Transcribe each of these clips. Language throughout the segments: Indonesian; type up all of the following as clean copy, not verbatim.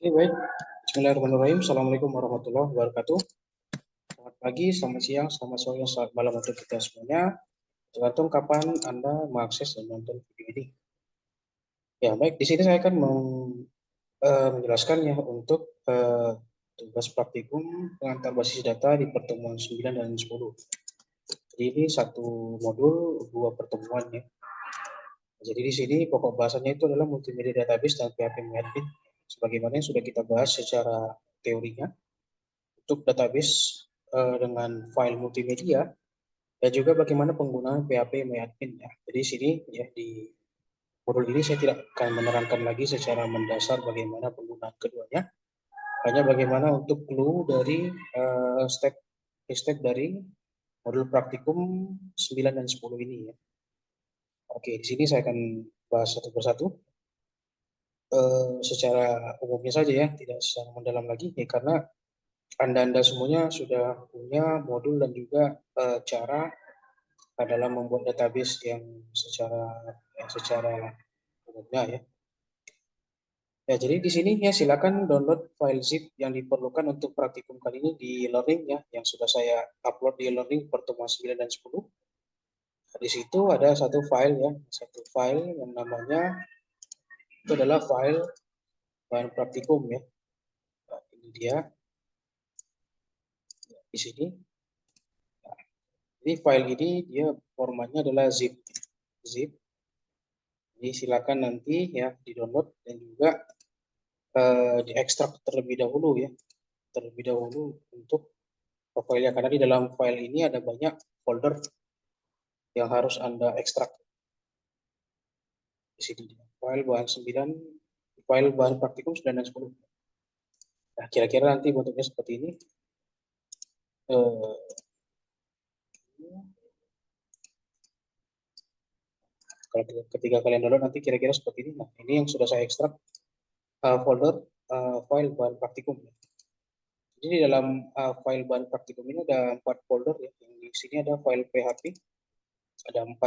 Oke, baik. Bismillahirrahmanirrahim. Assalamualaikum warahmatullahi wabarakatuh. Selamat pagi, selamat siang, selamat sore, selamat malam untuk kita semuanya. Tergantung kapan Anda mengakses dan menonton video ini. Ya, baik. Di sini saya akan menjelaskan ya untuk tugas praktikum pengantar basis data di pertemuan 9 dan 10. Jadi ini satu modul, dua pertemuan ya. Jadi di sini pokok bahasannya itu adalah multimedia database dan PHP admin. Sebagaimana yang sudah kita bahas secara teorinya. Untuk database dengan file multimedia dan juga bagaimana penggunaan PHP MyAdmin ya. Jadi di sini ya di modul ini saya tidak akan menerangkan lagi secara mendasar bagaimana penggunaan keduanya. Hanya bagaimana untuk clue dari step dari modul praktikum 9 dan 10 ini ya. Oke, di sini saya akan bahas satu persatu. Secara umumnya saja ya, tidak secara mendalam lagi ya, karena Anda semuanya sudah punya modul dan juga cara dalam membuat database yang secara umumnya ya. Ya, jadi di sini ya silakan download file zip yang diperlukan untuk praktikum kali ini di learning ya, yang sudah saya upload di learning pertemuan 9 dan 10. Nah, di situ ada satu file ya, satu file yang namanya itu adalah file bahan praktikum ya. Nah, ini dia di sini. Nah, jadi file ini dia formatnya adalah zip. Jadi silakan nanti ya di-download dan juga diekstrak terlebih dahulu ya. Terlebih dahulu untuk filenya, karena di dalam file ini ada banyak folder yang harus Anda ekstrak. Di sini file bahan praktikum 9 dan 10. Nah, kira-kira nanti bentuknya seperti ini. Kalau ketika kalian download nanti kira-kira seperti ini. Nah, ini yang sudah saya ekstrak folder file bahan praktikum. Jadi di dalam file bahan praktikum ini ada 4 folder ya. Yang di sini ada file PHP, ada 4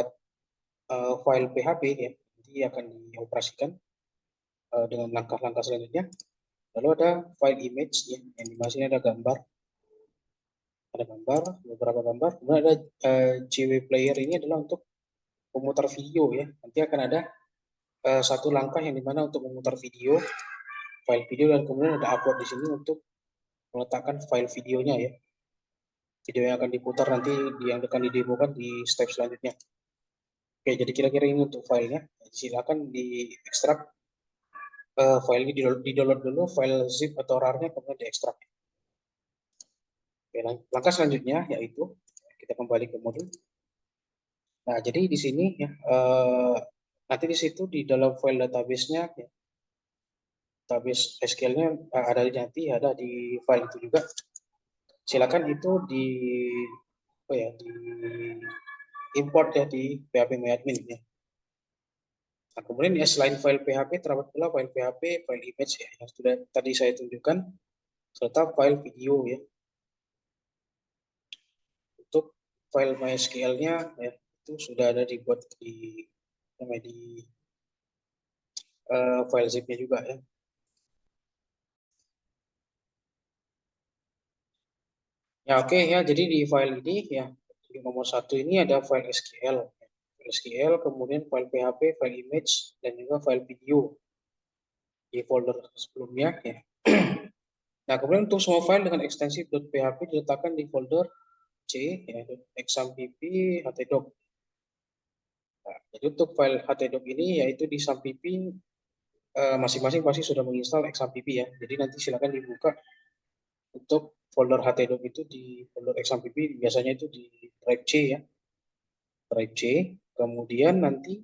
file PHP ya. Nanti akan dioperasikan dengan langkah-langkah selanjutnya. Lalu ada file image ya, yang di sini ada gambar, beberapa gambar. Kemudian ada JW player, ini adalah untuk memutar video ya. Nanti akan ada satu langkah yang dimana untuk memutar video, file video, dan kemudian ada upload di sini untuk meletakkan file videonya ya. Video yang akan diputar nanti yang akan didemokan di step selanjutnya. Oke, jadi kira-kira ini untuk filenya. Silakan diekstrak file ini, di-download dulu file zip atau RAR-nya, kemudian diekstrak. Oke, langkah selanjutnya yaitu kita kembali ke modul. Nah, jadi di sini ya nanti di situ di dalam file database-nya ya, database SQL-nya ada di file itu juga. Silakan itu di import ya di PHP MyAdmin ya. Nah, kemudian ya selain file PHP terdapat pula file PHP, file image ya yang sudah tadi saya tunjukkan, serta file video ya. Untuk file MySQL-nya ya itu sudah ada dibuat di file zip-nya juga ya. Ya oke ya, jadi di file ini ya di nomor 1 ini ada file SQL, kemudian file PHP, file image, dan juga file video di folder sebelumnya ya. Nah, kemudian untuk semua file dengan ekstensi .php diletakkan di folder C ya, exampp htdoc. Nah, jadi untuk file htdoc ini yaitu di XAMPP masing-masing pasti sudah menginstal XAMPP ya. Jadi nanti silakan dibuka untuk folder htdoc itu di folder XAMPP, biasanya itu di drive C ya. Drive C, kemudian nanti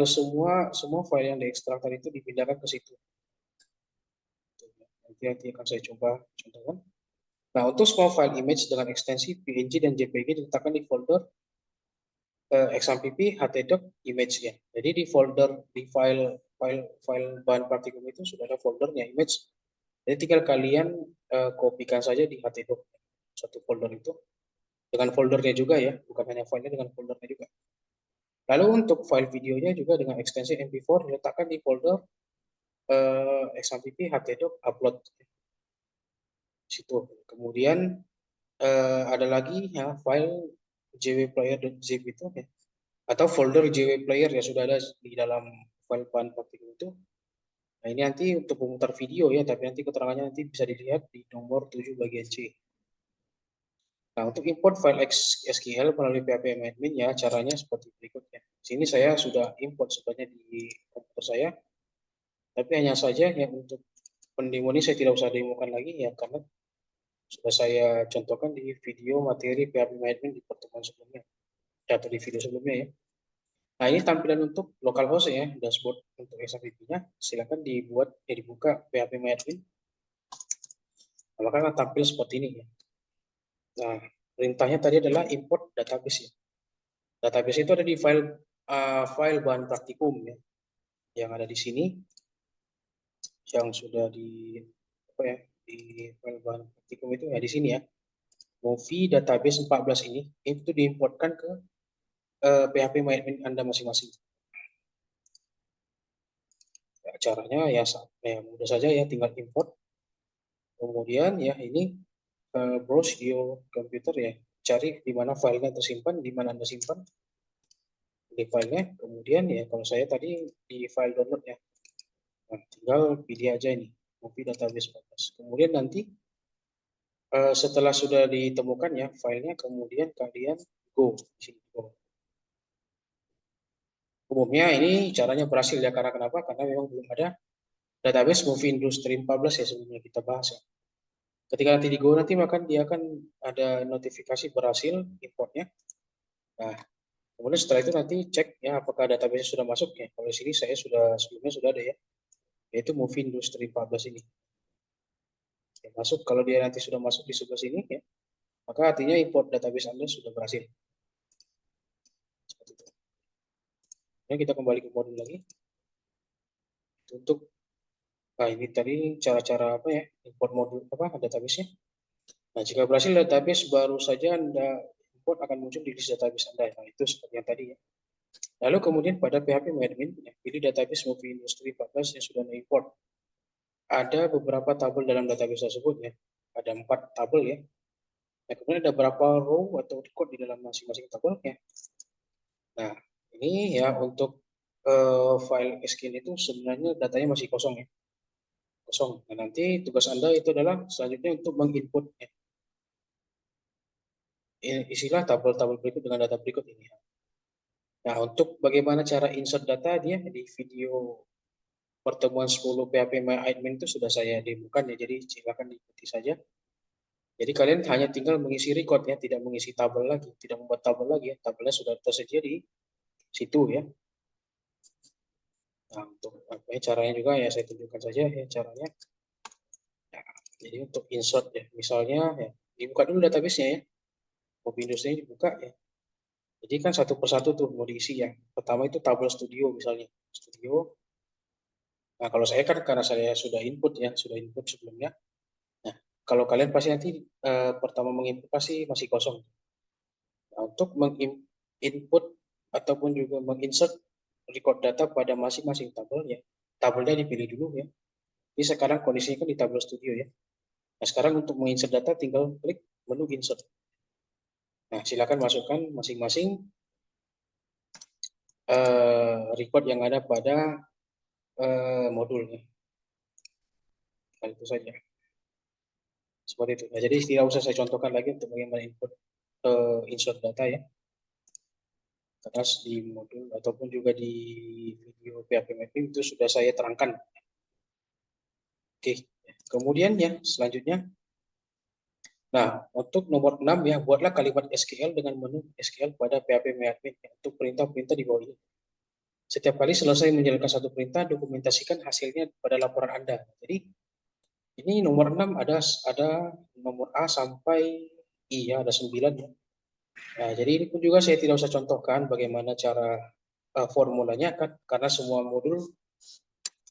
semua file yang diekstrak tadi itu dipindahkan ke situ. Nanti akan saya coba contohkan. Nah, untuk semua file image dengan ekstensi PNG dan JPG diletakkan di folder XAMPP htdoc image ya. Jadi di file bahan praktikum itu sudah ada foldernya image. Jadi tinggal kalian kopikan saja di htdoc satu folder itu dengan foldernya juga ya, bukan hanya filenya, dengan foldernya juga. Lalu untuk file videonya juga dengan ekstensi MP4 diletakkan di folder XAMPP htdoc upload situ. Kemudian ada lagi ya file jwplayer.zip itu ya, atau folder jwplayer ya sudah ada di dalam file bahan praktikum itu. Nah, ini nanti untuk memutar video ya, tapi nanti keterangannya nanti bisa dilihat di nomor 7 bagian C. Nah, untuk import file SQL melalui PHP admin ya, caranya seperti berikutnya. Sini saya sudah import sebenarnya di komputer saya, tapi hanya saja ya untuk pendemo ini saya tidak usah demokan lagi ya, karena sudah saya contohkan di video materi PHP admin di pertemuan sebelumnya, atau di video sebelumnya ya. Nah, ini tampilan untuk localhost ya, dashboard untuk XAMPP-nya. Silakan dibuka PHP admin. Maka akan tampil seperti ini ya. Nah, perintahnya tadi adalah import database ya. Database itu ada di file bahan praktikum ya, yang ada di sini, yang sudah di file bahan praktikum itu ya di sini ya. Movie database 14 ini itu diimportkan ke PHP admin Anda masing-masing. Ya, caranya ya mudah saja ya, tinggal import. Kemudian ya ini browse your computer ya, cari di mana filenya tersimpan, di mana Anda simpan di filenya. Kemudian ya kalau saya tadi di file download ya, nah, tinggal pilih aja ini movie database 14. Kemudian nanti setelah sudah ditemukan ya filenya, kemudian kalian go di sini go. Umumnya ini caranya berhasil ya, karena kenapa? Karena memang belum ada database movie industri 14 ya sebelumnya kita bahas ya. Ketika nanti di go nanti maka dia akan ada notifikasi berhasil importnya. Nah, kemudian setelah itu nanti cek ya apakah database sudah masuk ya. Kalau di sini saya sebelumnya sudah ada ya, yaitu movie industri 14 ini. Ya, masuk, kalau dia nanti sudah masuk di sebelah sini ya, maka artinya import database Anda sudah berhasil. Seperti itu. Nah, kita kembali ke modul lagi. Untuk ini tadi cara-cara apa ya, import modul database-nya. Nah, jika berhasil database baru saja Anda import akan muncul di list database Anda. Nah, itu seperti yang tadi ya. Lalu kemudian pada PHP admin, ya, pilih database movie industri 14 yang sudah import. Ada beberapa tabel dalam database tersebut ya. Ada 4 tabel ya. Nah, kemudian ada berapa row atau record di dalam masing-masing tabel ya. Nah, ini ya untuk file SQL itu sebenarnya datanya masih kosong ya. Kosong. Nah, nanti tugas Anda itu adalah selanjutnya untuk menginput ya, isilah tabel-tabel berikut dengan data berikut ini. Nah, untuk bagaimana cara insert data dia di video pertemuan 10 PHP admin itu sudah saya demokan ya, jadi silakan diikuti saja. Jadi kalian hanya tinggal mengisi record ya, tidak mengisi tabel lagi, tidak membuat tabel lagi ya, tabelnya sudah tersedia di situ ya. Nah, untuk caranya juga ya saya tunjukkan saja ya caranya. Nah, jadi untuk insert ya, misalnya ya, dibuka dulu database-nya ya, movie industri dibuka ya. Jadi kan satu persatu tuh mau diisi ya. Pertama itu tabel studio misalnya, studio. Nah, kalau saya kan karena saya sudah input ya, sudah input sebelumnya. Nah, kalau kalian pasti nanti pertama menginput pasti masih kosong. Nah, untuk menginput ataupun juga menginsert record data pada masing-masing tabel ya, tabelnya dipilih dulu ya. Ini sekarang kondisinya kan di tabel studio ya. Nah, sekarang untuk menginsert data tinggal klik menu insert. Nah, silakan masukkan masing-masing record yang ada pada modulnya. Nah, itu saja. Seperti itu. Nah, jadi tidak usah saya contohkan lagi untuk bagaimana input insert data ya. Karena di modul ataupun juga di video PHP mapping itu sudah saya terangkan. Oke, kemudian ya selanjutnya. Nah, untuk nomor 6 ya, buatlah kalimat SQL dengan menu SQL pada PHP admin untuk perintah-perintah di bawah ini. Setiap kali selesai menjalankan satu perintah, dokumentasikan hasilnya pada laporan Anda. Jadi ini nomor 6 ada nomor A sampai I ya, ada 9 ya. Nah, jadi ini pun juga saya tidak usah contohkan bagaimana cara formulanya kan, karena semua modul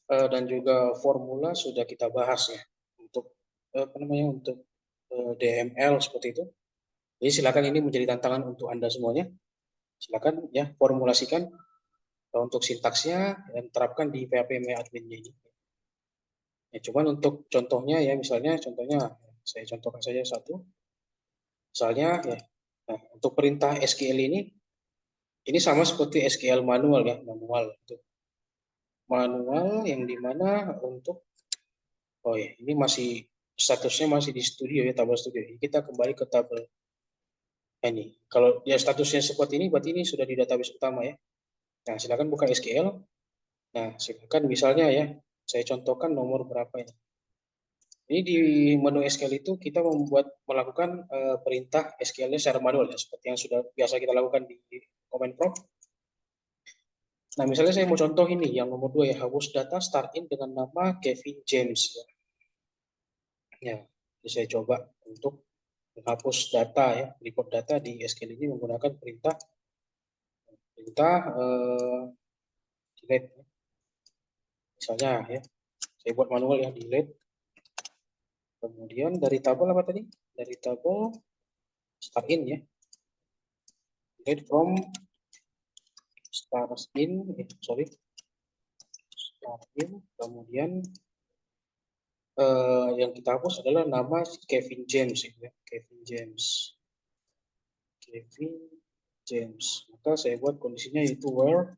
dan juga formula sudah kita bahas ya untuk untuk DML seperti itu. Jadi silakan, ini menjadi tantangan untuk Anda semuanya. Silakan ya formulasikan untuk sintaksnya dan terapkan di PHP admin ini. Ya, cuman untuk contohnya ya, misalnya contohnya saya contohkan saja satu. Misalnya ya, nah, untuk perintah SQL ini sama seperti SQL manual ya, manual untuk manual yang dimana untuk oh ya ini masih statusnya masih di studio ya, tabel studio. Kita kembali ke tabel ini. Kalau dia statusnya seperti ini, berarti ini sudah di database utama ya. Nah, silakan buka SQL. Nah, silakan misalnya ya, saya contohkan nomor berapa ini. Ini di menu SQL itu kita melakukan perintah SQL-nya secara manual ya, seperti yang sudah biasa kita lakukan di command prompt. Nah, misalnya saya mau contoh ini, yang nomor 2 ya, hapus data start in dengan nama Kevin James. Ya, jadi saya coba untuk menghapus data ya, report data di SQL ini menggunakan perintah delete. Misalnya ya, saya buat manual ya, delete. Kemudian dari tabel apa tadi? Dari tabel start in ya, delete from start in, sorry, start in. Kemudian yang kita hapus adalah nama Kevin James ya, Kevin James. Kevin James. Maka saya buat kondisinya itu where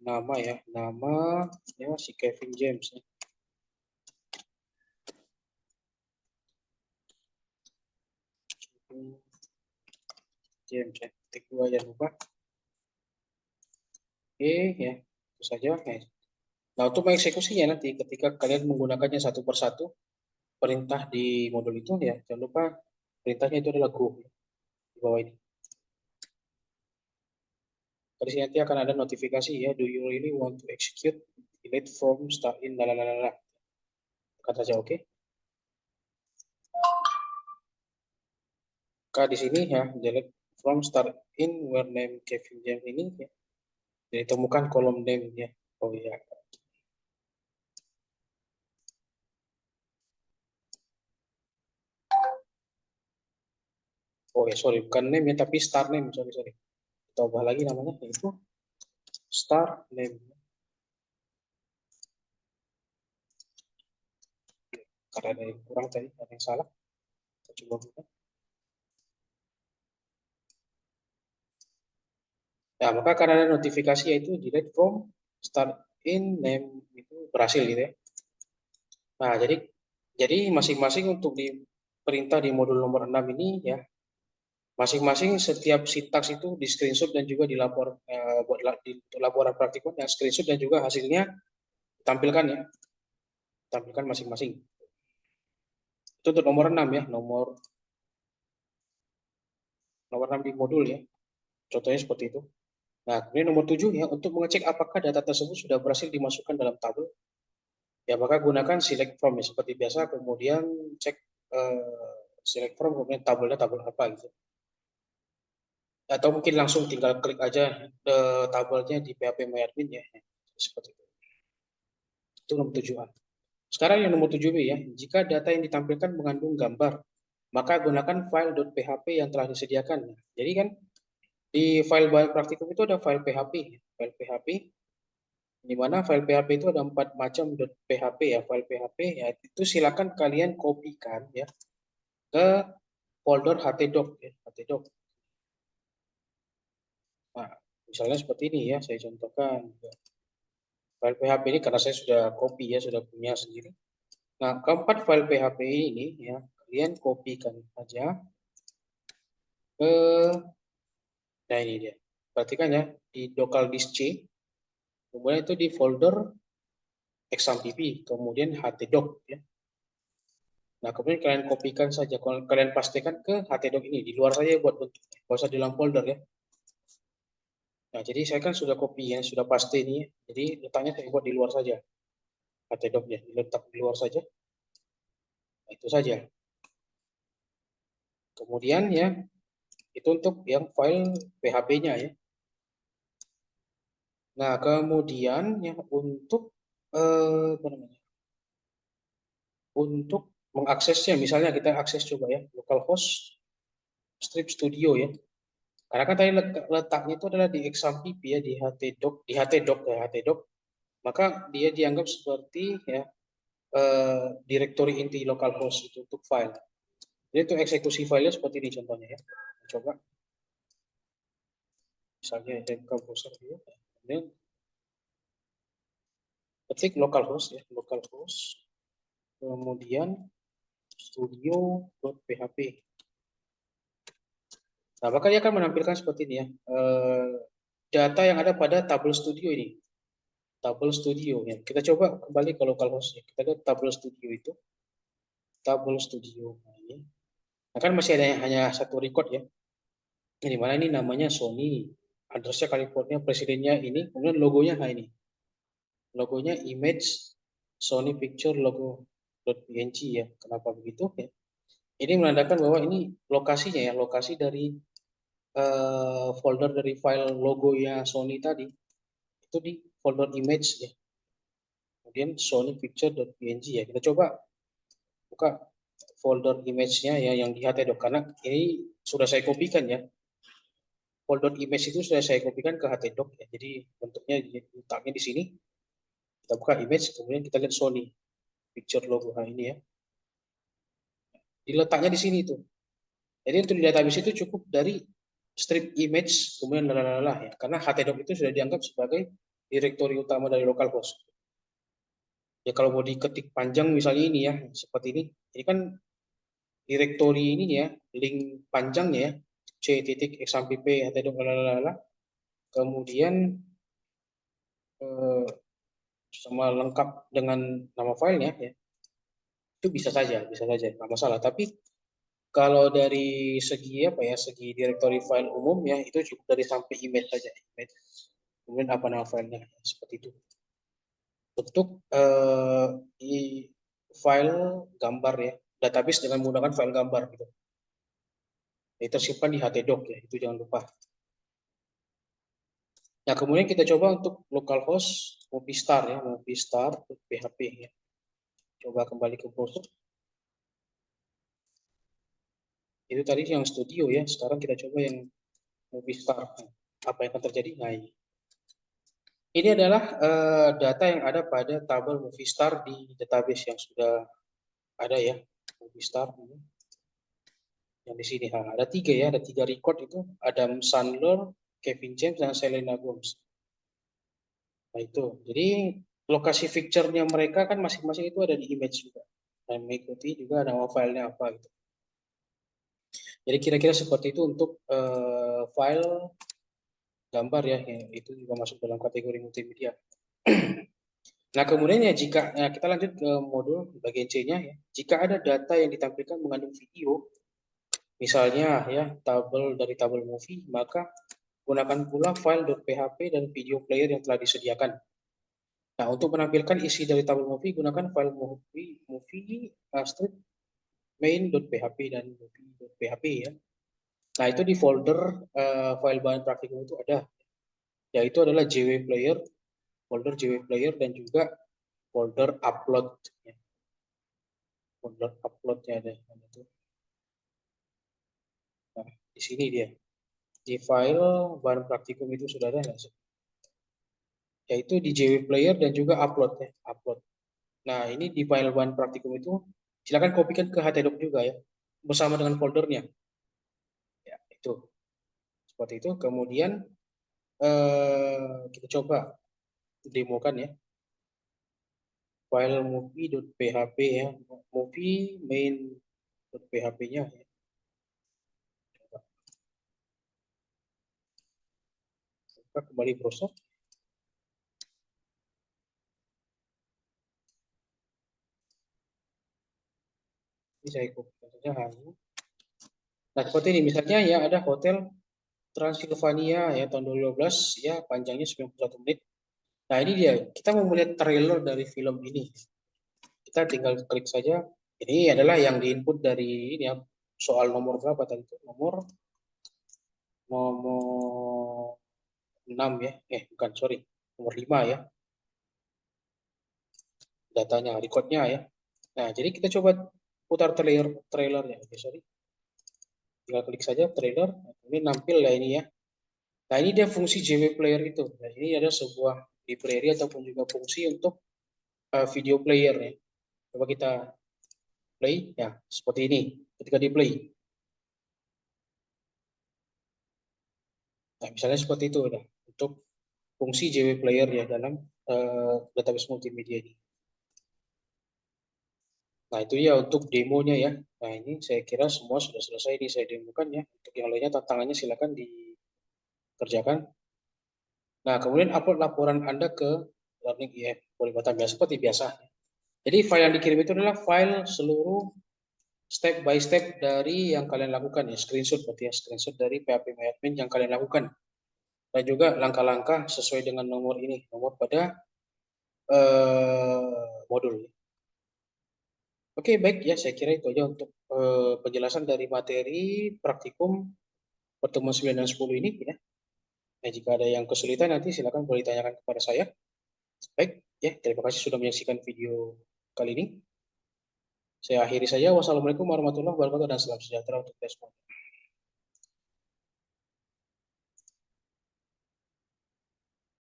nama ya, nama ya si Kevin James ya. James ya, ketik 2 jangan lupa. Oke ya, itu saja. Nah, untuk mengeksekusinya nanti ketika kalian menggunakannya satu persatu perintah di modul itu ya, jangan lupa perintahnya itu adalah go di bawah ini. Di sini nanti akan ada notifikasi ya, do you really want to execute delete from start in lalalala. Kata saja oke. Maka di sini ya, delete from start in where name Kevin James ini ya, ditemukan kolom name ya. Oh ya. Oh ya, sorry, bukan name ya, tapi star name, sorry. Kita ubah lagi namanya, yaitu star name. Karena ada yang kurang tadi, ada yang salah. Kita coba buka. Nah, maka karena ada notifikasi yaitu delete from start in name itu berhasil gitu ya. Nah, jadi masing-masing untuk di perintah di modul nomor 6 ini ya, masing-masing setiap sintaks itu di screenshot dan juga dilapor buat untuk laporan praktikum yang screenshot dan juga hasilnya tampilkan ya, tampilkan masing-masing. Itu untuk nomor 6 ya, nomor 6 di modul ya. Contohnya seperti itu. Nah, kemudian nomor 7 ya, untuk mengecek apakah data tersebut sudah berhasil dimasukkan dalam tabel, ya maka gunakan select from ya, seperti biasa, kemudian cek select from, kemudian tabelnya tabel apa gitu. Atau mungkin langsung tinggal klik aja tabelnya di PHP-MyAdmin ya, seperti itu. Itu nomor 7A. Sekarang yang nomor 7B ya, jika data yang ditampilkan mengandung gambar, maka gunakan file.php yang telah disediakan. Jadi kan di file praktikum itu ada file PHP, file PHP, di mana file PHP itu ada 4 macam .php ya, file PHP ya, itu silakan kalian kopikan ya ke folder htdoc ya, htdoc. Nah, misalnya seperti ini ya, saya contohkan. File PHP ini karena saya sudah copy ya, sudah punya sendiri. Nah, keempat file PHP ini ya, kalian kopikan saja ke, nah ini dia. Perhatikan ya, di local disk C, kemudian itu di folder exampp, kemudian htdoc ya. Nah, kemudian kalian kopikan saja, kalian pastikan ke htdoc ini, di luar saja buat bentuknya, nggak usah di dalam folder ya. Nah, jadi saya kan sudah copy ya, sudah pasti ini ya. Jadi letaknya saya buat di luar saja, htdoc-nya, diletak di luar saja. Nah, itu saja. Kemudian ya, itu untuk yang file PHP-nya ya. Nah, kemudian ya untuk apa namanya? Untuk mengaksesnya, misalnya kita akses coba ya, localhost strip studio ya. Karena kan tadi letaknya itu adalah di exampp ya, di htdoc ya, htdoc. maka dia dianggap seperti ya directory inti localhost itu untuk file. Jadi untuk eksekusi filenya seperti ini contohnya ya. Coba misalnya ada buka browser dulu, kemudian ketik localhost ya, localhost, kemudian studio.php. Nah, maka dia akan menampilkan seperti ini ya, data yang ada pada tabel studio ini. Tabel studio ya. Kita coba kembali ke localhost ya. Kita lihat tabel studio itu. Tabel studio. Nah, ini. Nah, kan masih ada hanya satu record ya. Ini mana ini namanya Sony. Addressnya California, presidennya ini, kemudian logonya nah ini. Logonya image Sony Picture logo .png ya. Kenapa begitu ya? Ini menandakan bahwa ini lokasinya ya, lokasi dari folder dari file logonya Sony tadi itu di folder image ya. Kemudian Sony Picture.png ya. Kita coba buka folder image-nya ya yang di htdoc karena ini sudah saya kopikan ya. Folder image itu sudah saya kopikan ke htdoc ya. Jadi bentuknya letaknya di sini. Kita buka image, kemudian kita lihat Sony Picture logo nah ini ya. Diletaknya di sini tuh. Jadi untuk di database itu cukup dari strip image kemudian lalala ya. Karena htdoc itu sudah dianggap sebagai direktori utama dari localhost. Ya kalau mau diketik panjang misalnya ini ya, seperti ini. Ini kan direktori ini ya, link panjangnya ya, c.xampp htdoc lalala. Kemudian sama lengkap dengan nama filenya ya. Itu bisa saja, nggak masalah. Tapi kalau dari segi apa ya, segi directory file umum ya, itu cukup dari sampai image saja, image. Kemudian apa nama filenya, seperti itu. Untuk di file gambar ya, database dengan menggunakan file gambar gitu. Ini tersimpan di htdoc ya, itu jangan lupa. Nah kemudian kita coba untuk localhost movistar ya, movistar.php ya. Coba kembali ke browser. Itu tadi yang studio ya, sekarang kita coba yang movistar. Apa yang akan terjadi? Nah ini adalah data yang ada pada tabel movistar di database yang sudah ada ya, movistar ini. Yang di sini ada tiga ya, ada tiga record itu, Adam Sandler, Kevin James, dan Selena Gomez. Nah itu, jadi lokasi picture-nya mereka kan masing-masing itu ada di image juga, dan mengikuti juga nama filenya apa gitu. Jadi kira-kira seperti itu untuk file gambar ya, itu juga masuk dalam kategori multimedia. Nah kemudian ya jika kita lanjut ke modul bagian C-nya ya, jika ada data yang ditampilkan mengandung video, misalnya ya tabel dari tabel movie, maka gunakan pula file.php dan video player yang telah disediakan. Nah, untuk menampilkan isi dari tabel movie, gunakan file movie strip main.php dan movie.php ya. Nah, itu di folder file bahan praktikum itu ada, yaitu adalah JW Player, folder JW Player dan juga folder upload. Ya. Folder uploadnya ada. Nah, di sini dia. Di file bahan praktikum itu sudah ada nggak sih? Yaitu di JW Player dan juga upload ya, upload. Nah, ini di file bahan praktikum itu silakan kopikan ke htdoc juga ya, bersama dengan foldernya. Ya, itu. Seperti itu. Kemudian kita coba demokan ya. File movie.php ya, movie main.php-nya ya. Coba kembali browser. Ini saya kopikan saja hanya. Nah, seperti ini misalnya ya ada hotel Transylvania ya tahun 2012 ya panjangnya 91 menit. Nah, ini dia. Kita mau melihat trailer dari film ini. Kita tinggal klik saja. Ini adalah yang diinput dari ini ya, soal nomor berapa tadi itu? Nomor 6 ya. Bukan, sorry. Nomor 5 ya. Datanya, recordnya ya. Nah, jadi kita coba putar trailernya. Oke, sorry. Tinggal klik saja trailer. Ini nampil ya ini ya. Nah, ini dia fungsi JW Player itu. Nah, ini ada sebuah library ataupun juga fungsi untuk video player ya. Coba kita play ya, seperti ini ketika di play. Nah, misalnya seperti itu ya, untuk fungsi JW Player ya dalam database multimedia ini. Nah, itu ya untuk demonya ya. Nah, ini saya kira semua sudah selesai ini saya demokan ya. Untuk yang lainnya tantangannya silakan dikerjakan. Nah, kemudian upload laporan Anda ke Learning IF Polybata biasa seperti biasa. Jadi file yang dikirim itu adalah file seluruh step by step dari yang kalian lakukan ya, screenshot berarti ya, screenshot dari PHP MyAdmin yang kalian lakukan. Dan juga langkah-langkah sesuai dengan nomor ini, nomor pada modul. Oke, baik ya, saya kira itu aja untuk penjelasan dari materi praktikum pertemuan 9 dan 10 ini ya. Nah, jika ada yang kesulitan nanti silakan boleh ditanyakan kepada saya. Baik, ya, terima kasih sudah menyaksikan video kali ini. Saya akhiri saja. Wassalamualaikum warahmatullahi wabarakatuh dan salam sejahtera untuk kita semua.